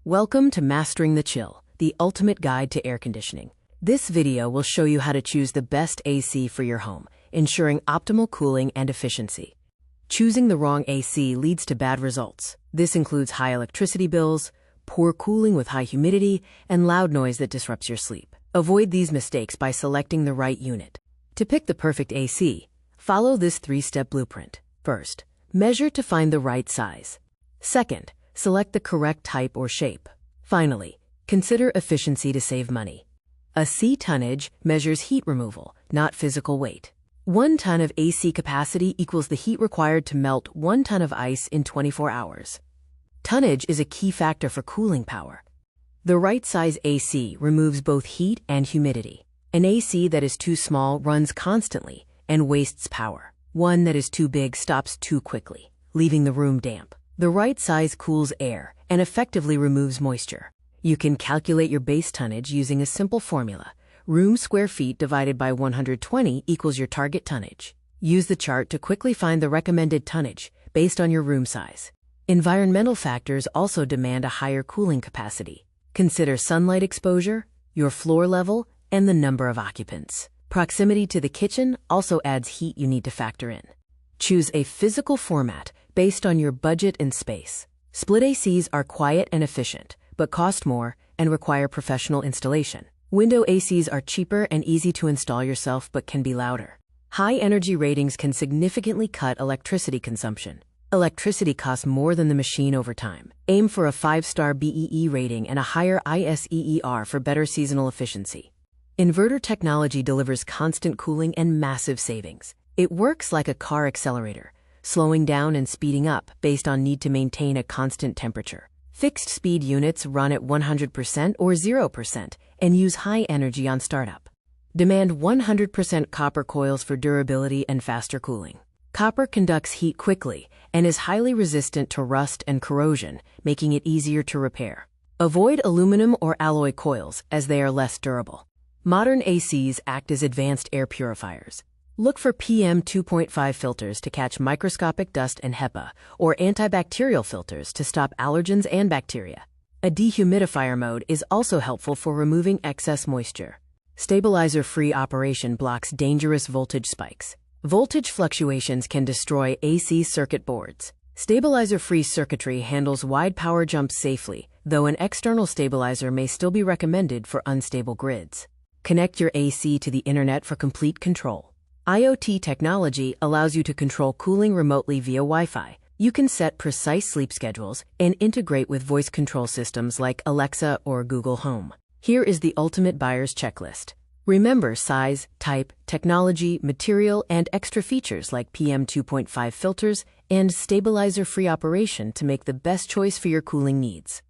Welcome to Mastering the Chill, the ultimate guide to air conditioning. This video will show you how to choose the best AC for your home, ensuring optimal cooling and efficiency. Choosing the wrong AC leads to bad results. This includes high electricity bills, poor cooling with high humidity, and loud noise that disrupts your sleep. Avoid these mistakes by selecting the right unit. To pick the perfect AC, follow this 3-step blueprint. First, measure to find the right size. Second, select the correct type or shape. Finally, consider efficiency to save money. A C tonnage measures heat removal, not physical weight. 1 ton of AC capacity equals the heat required to melt 1 ton of ice in 24 hours. Tonnage is a key factor for cooling power. The right size AC removes both heat and humidity. An AC that is too small runs constantly and wastes power. One that is too big stops too quickly, leaving the room damp. The right size cools air and effectively removes moisture. You can calculate your base tonnage using a simple formula. Room square feet divided by 120 equals your target tonnage. Use the chart to quickly find the recommended tonnage based on your room size. Environmental factors also demand a higher cooling capacity. Consider sunlight exposure, your floor level, and the number of occupants. Proximity to the kitchen also adds heat you need to factor in. Choose a physical format based on your budget and space. Split ACs are quiet and efficient, but cost more and require professional installation. Window ACs are cheaper and easy to install yourself but can be louder. High energy ratings can significantly cut electricity consumption. Electricity costs more than the machine over time. Aim for a 5-star BEE rating and a higher ISEER for better seasonal efficiency. Inverter technology delivers constant cooling and massive savings. It works like a car accelerator, slowing down and speeding up based on need to maintain a constant temperature. Fixed-speed units run at 100% or 0% and use high energy on startup. Demand 100% copper coils for durability and faster cooling. Copper conducts heat quickly and is highly resistant to rust and corrosion, making it easier to repair. Avoid aluminum or alloy coils as they are less durable. Modern ACs act as advanced air purifiers. Look for PM 2.5 filters to catch microscopic dust and HEPA, or antibacterial filters to stop allergens and bacteria. A dehumidifier mode is also helpful for removing excess moisture. Stabilizer-free operation blocks dangerous voltage spikes. Voltage fluctuations can destroy AC circuit boards. Stabilizer-free circuitry handles wide power jumps safely, though an external stabilizer may still be recommended for unstable grids. Connect your AC to the internet for complete control. IoT technology allows you to control cooling remotely via Wi-Fi. You can set precise sleep schedules and integrate with voice control systems like Alexa or Google Home. Here is the ultimate buyer's checklist. Remember size, type, technology, material, and extra features like PM 2.5 filters and stabilizer-free operation to make the best choice for your cooling needs.